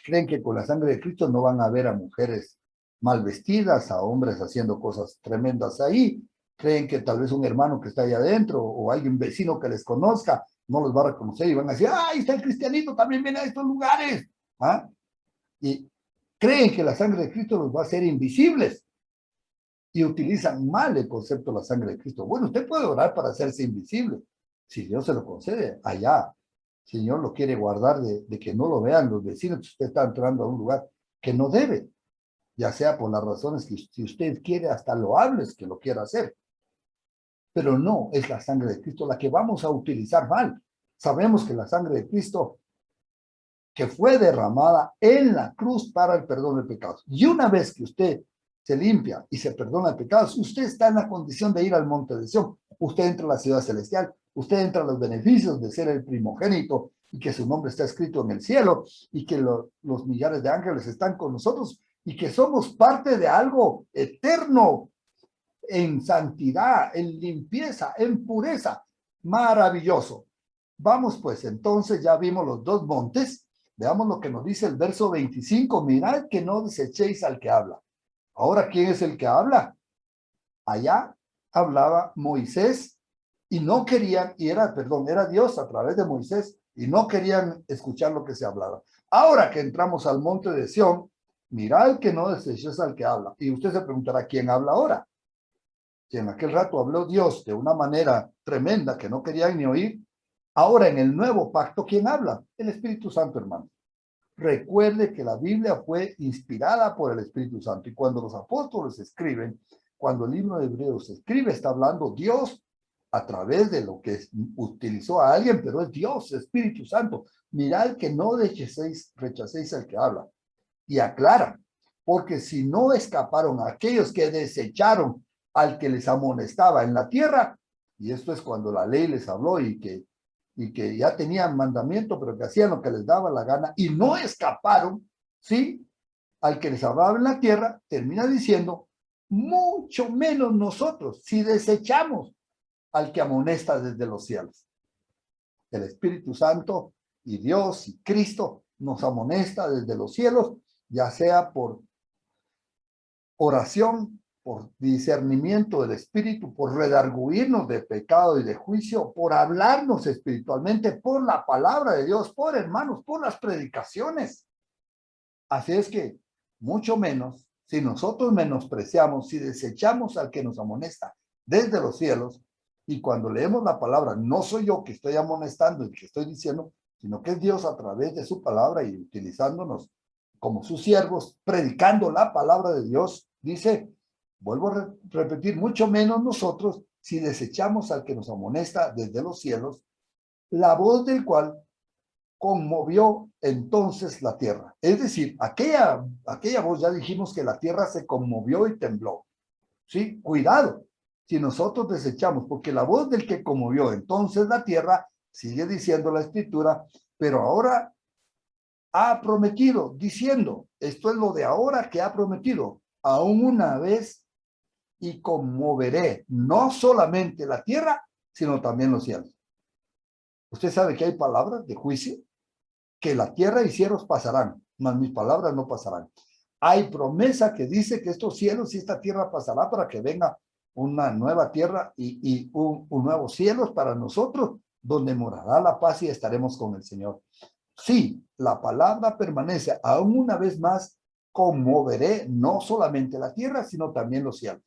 Creen que con la sangre de Cristo no van a ver a mujeres mal vestidas, a hombres haciendo cosas tremendas ahí. Creen que tal vez un hermano que está ahí adentro o alguien vecino que les conozca no los va a reconocer y van a decir, ¡ay, está el cristianito, también viene a estos lugares! ¿Ah? Y creen que la sangre de Cristo los va a hacer invisibles y utilizan mal el concepto de la sangre de Cristo. Bueno, usted puede orar para hacerse invisible, si Dios se lo concede, allá. Señor lo quiere guardar de que no lo vean los vecinos, usted está entrando a un lugar que no debe, ya sea por las razones que si usted quiere, hasta loables que lo quiera hacer. Pero no es la sangre de Cristo la que vamos a utilizar mal. Sabemos que la sangre de Cristo que fue derramada en la cruz para el perdón de pecados. Y una vez que usted se limpia y se perdona de pecados, usted está en la condición de ir al monte de Sión. Usted entra a la ciudad celestial, usted entra a los beneficios de ser el primogénito y que su nombre está escrito en el cielo y que los millares de ángeles están con nosotros y que somos parte de algo eterno en santidad, en limpieza, en pureza. Maravilloso. Vamos pues, entonces ya vimos los dos montes. Veamos lo que nos dice el verso 25. Mirad que no desechéis al que habla. Ahora, ¿quién es el que habla? Allá hablaba Moisés y no querían, era Dios a través de Moisés y no querían escuchar lo que se hablaba. Ahora que entramos al monte de Sión, mirad que no desechéis al que habla. Y usted se preguntará, ¿quién habla ahora? Si en aquel rato habló Dios de una manera tremenda que no querían ni oír, ahora en el nuevo pacto, ¿quién habla? El Espíritu Santo, hermano. Recuerde que la Biblia fue inspirada por el Espíritu Santo y cuando los apóstoles escriben, cuando el libro de Hebreos se escribe, está hablando Dios a través de lo que utilizó a alguien, pero es Dios, Espíritu Santo. Mirad que no rechacéis al que habla. Y aclara, porque si no escaparon aquellos que desecharon al que les amonestaba en la tierra, y esto es cuando la ley les habló y que ya tenían mandamiento, pero que hacían lo que les daba la gana, y no escaparon, ¿sí? Al que les hablaba en la tierra, termina diciendo, mucho menos nosotros, si desechamos al que amonesta desde los cielos. El Espíritu Santo y Dios y Cristo nos amonesta desde los cielos, ya sea por oración, por discernimiento del Espíritu, por redarguirnos de pecado y de juicio, por hablarnos espiritualmente, por la palabra de Dios, por hermanos, por las predicaciones. Así es que, mucho menos, si nosotros menospreciamos, si desechamos al que nos amonesta desde los cielos, y cuando leemos la palabra, no soy yo que estoy amonestando y que estoy diciendo, sino que es Dios a través de su palabra y utilizándonos como sus siervos, predicando la palabra de Dios, dice, vuelvo a repetir, mucho menos nosotros si desechamos al que nos amonesta desde los cielos, la voz del cual conmovió entonces la tierra. Es decir, aquella voz, ya dijimos que la tierra se conmovió y tembló. ¿Sí? Cuidado, si nosotros desechamos, porque la voz del que conmovió entonces la tierra, sigue diciendo la escritura, pero ahora ha prometido, diciendo, esto es lo de ahora que ha prometido, aún una vez y conmoveré no solamente la tierra, sino también los cielos. Usted sabe que hay palabras de juicio, que la tierra y cielos pasarán, mas mis palabras no pasarán. Hay promesa que dice que estos cielos y esta tierra pasará para que venga una nueva tierra y un nuevo cielos para nosotros, donde morará la paz y estaremos con el Señor. Sí, la palabra permanece, aún una vez más, conmoveré no solamente la tierra, sino también los cielos.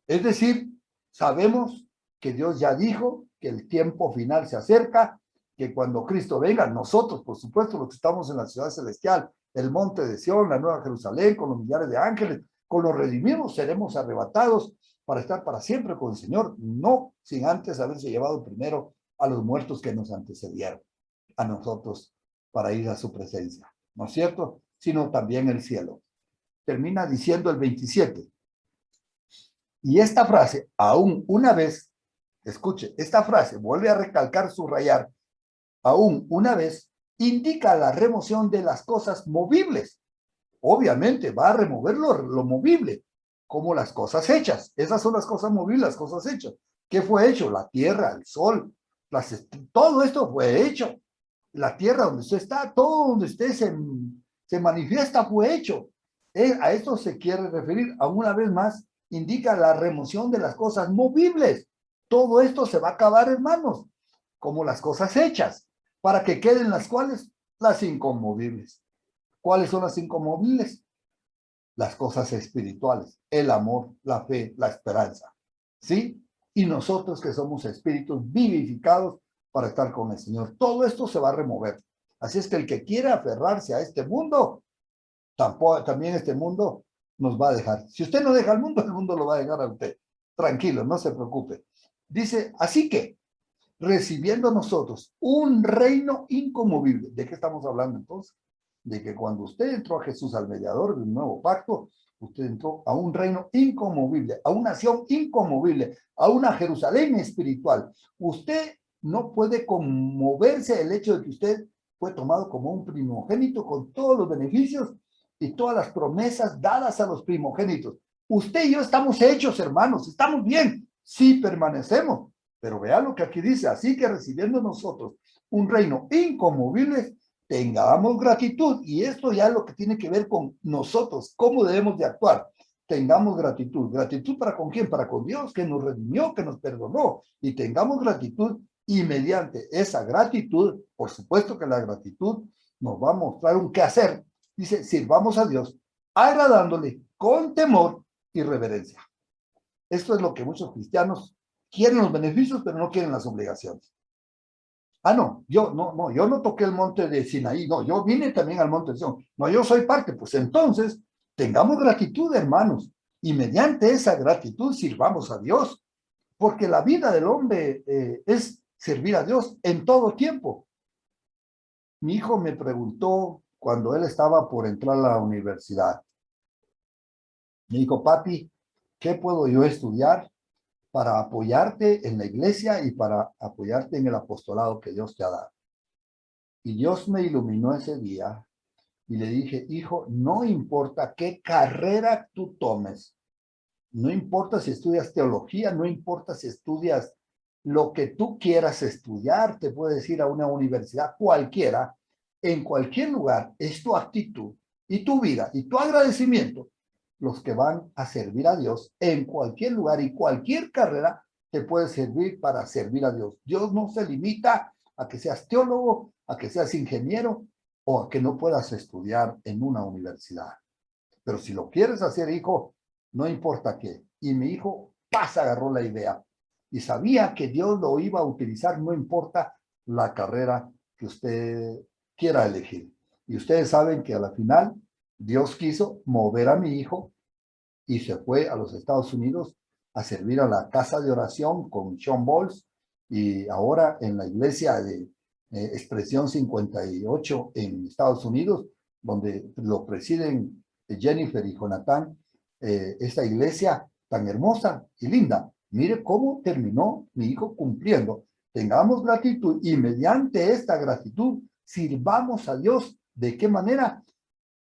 Es decir, sabemos que Dios ya dijo que el tiempo final se acerca, que cuando Cristo venga, nosotros, por supuesto, los que estamos en la ciudad celestial, el monte de Sión, la nueva Jerusalén, con los millares de ángeles, con los redimidos, seremos arrebatados para estar para siempre con el Señor, no sin antes haberse llevado primero a los muertos que nos antecedieron, a nosotros, para ir a su presencia, ¿no es cierto? Sino también el cielo. Termina diciendo el 27. Y esta frase, aún una vez, escuche, esta frase vuelve a recalcar, subrayar, aún una vez, indica la remoción de las cosas movibles. obviamente va a remover lo movible, como las cosas hechas. Esas son las cosas movibles, las cosas hechas. ¿Qué fue hecho? La tierra, el sol, todo esto fue hecho. La tierra donde usted está, todo donde usted se manifiesta fue hecho. A esto se quiere referir, a una vez más, indica la remoción de las cosas movibles. Todo esto se va a acabar, hermanos, como las cosas hechas, para que queden las cuales, las inconmovibles. ¿Cuáles son las inconmovibles? Las cosas espirituales, el amor, la fe, la esperanza. ¿Sí? Y nosotros que somos espíritus vivificados para estar con el Señor. Todo esto se va a remover. Así es que el que quiera aferrarse a este mundo, también este mundo nos va a dejar. Si usted no deja al mundo, el mundo lo va a dejar a usted. Tranquilo, no se preocupe. Dice, así que, recibiendo nosotros un reino inconmovible. ¿De qué estamos hablando entonces? De que cuando usted entró a Jesús, al mediador del nuevo pacto, usted entró a un reino inconmovible, a una nación inconmovible, a una Jerusalén espiritual. Usted no puede conmoverse el hecho de que usted fue tomado como un primogénito con todos los beneficios y todas las promesas dadas a los primogénitos. Usted y yo estamos hechos, hermanos, estamos bien, sí permanecemos. Pero vea lo que aquí dice, así que recibiendo nosotros un reino inconmovible, tengamos gratitud. Y esto ya es lo que tiene que ver con nosotros, cómo debemos de actuar. Tengamos gratitud. ¿Gratitud para con quién? Para con Dios, que nos redimió, que nos perdonó. Y tengamos gratitud y mediante esa gratitud, por supuesto que la gratitud nos va a mostrar un qué hacer. Dice, sirvamos a Dios, agradándole con temor y reverencia. Esto es lo que muchos cristianos quieren, los beneficios, pero no quieren las obligaciones. Ah, no, yo no toqué el monte de Sinaí, no, yo vine también al monte de Sión. No, yo soy parte, pues entonces tengamos gratitud, hermanos, y mediante esa gratitud sirvamos a Dios, porque la vida del hombre es servir a Dios en todo tiempo. Mi hijo me preguntó cuando él estaba por entrar a la universidad, me dijo, papi, ¿qué puedo yo estudiar para apoyarte en la iglesia y para apoyarte en el apostolado que Dios te ha dado? Y Dios me iluminó ese día y le dije, hijo, no importa qué carrera tú tomes, no importa si estudias teología, no importa si estudias lo que tú quieras estudiar, te puedes ir a una universidad cualquiera, en cualquier lugar, es tu actitud y tu vida y tu agradecimiento los que van a servir a Dios en cualquier lugar y cualquier carrera te puede servir para servir a Dios. Dios no se limita a que seas teólogo, a que seas ingeniero o a que no puedas estudiar en una universidad. Pero si lo quieres hacer, hijo, no importa qué. Y mi hijo, agarró la idea. Y sabía que Dios lo iba a utilizar, no importa la carrera que usted quiera elegir. Y ustedes saben que a la final, Dios quiso mover a mi hijo y se fue a los Estados Unidos a servir a la casa de oración con Sean Bowles y ahora en la iglesia de Expresión 58 en Estados Unidos, donde lo presiden Jennifer y Jonathan, esta iglesia tan hermosa y linda. Mire cómo terminó mi hijo cumpliendo. Tengamos gratitud y mediante esta gratitud sirvamos a Dios. ¿De qué manera?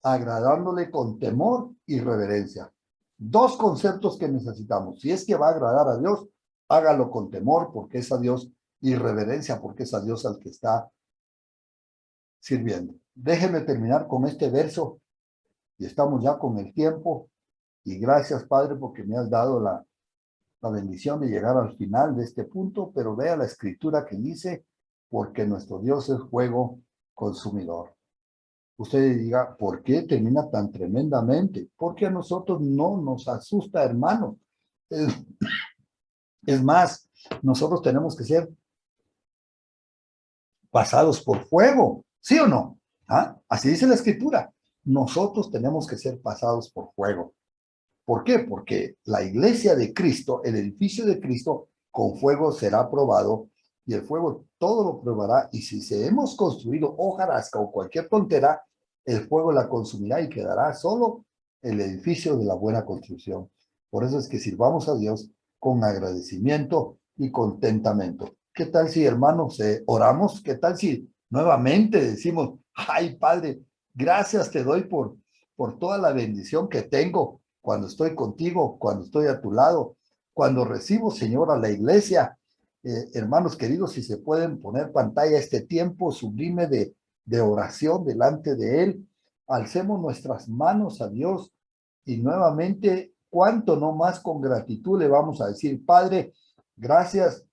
Agradándole con temor y reverencia. Dos conceptos que necesitamos. Si es que va a agradar a Dios, hágalo con temor porque es a Dios y reverencia porque es a Dios al que está sirviendo. Déjeme terminar con este verso y estamos ya con el tiempo. Y gracias, Padre, porque me has dado la bendición de llegar al final de este punto, pero vea la escritura que dice, porque nuestro Dios es fuego consumidor. Usted diga, ¿por qué termina tan tremendamente? Porque a nosotros no nos asusta, hermano. Es más, nosotros tenemos que ser pasados por fuego, ¿sí o no? ¿Ah? Así dice la escritura. Nosotros tenemos que ser pasados por fuego. ¿Por qué? Porque la iglesia de Cristo, el edificio de Cristo, con fuego será probado y el fuego todo lo probará. Y si se hemos construido hojarasca o cualquier tontera, el fuego la consumirá y quedará solo el edificio de la buena construcción. Por eso es que sirvamos a Dios con agradecimiento y contentamiento. ¿Qué tal si, hermanos, oramos? ¿Qué tal si nuevamente decimos, ay, Padre, gracias te doy por toda la bendición que tengo cuando estoy contigo, cuando estoy a tu lado, cuando recibo, Señor, a la iglesia. Hermanos queridos, si se pueden poner pantalla este tiempo sublime de oración delante de Él, alcemos nuestras manos a Dios y nuevamente, cuánto no más con gratitud le vamos a decir, Padre, gracias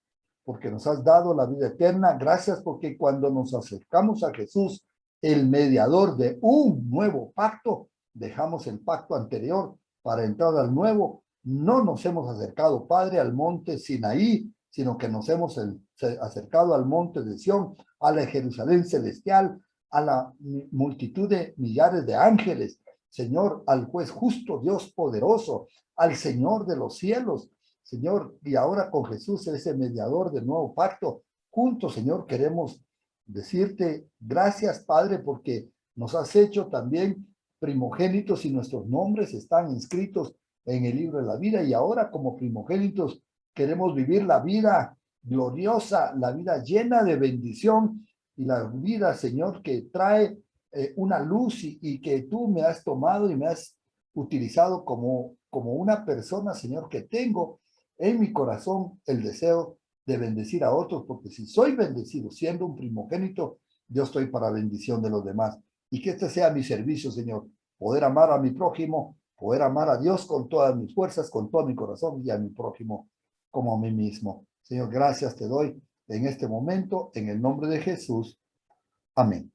porque nos has dado la vida eterna, gracias porque cuando nos acercamos a Jesús, el mediador de un nuevo pacto, dejamos el pacto anterior para entrar al nuevo. No nos hemos acercado, Padre, al monte Sinaí, sino que nos hemos acercado al monte de Sión, a la Jerusalén celestial, a la multitud de millares de ángeles, Señor, al juez justo, Dios poderoso, al Señor de los cielos, Señor, y ahora con Jesús, ese mediador del nuevo pacto, juntos, Señor, queremos decirte gracias, Padre, porque nos has hecho también primogénitos y nuestros nombres están inscritos en el libro de la vida, y ahora como primogénitos queremos vivir la vida gloriosa, la vida llena de bendición y la vida, Señor, que trae una luz y que tú me has tomado y me has utilizado como una persona, Señor, que tengo en mi corazón el deseo de bendecir a otros, porque si soy bendecido siendo un primogénito, yo estoy para bendición de los demás. Y que este sea mi servicio, Señor, poder amar a mi prójimo, poder amar a Dios con todas mis fuerzas, con todo mi corazón y a mi prójimo como a mí mismo. Señor, gracias te doy en este momento, en el nombre de Jesús. Amén.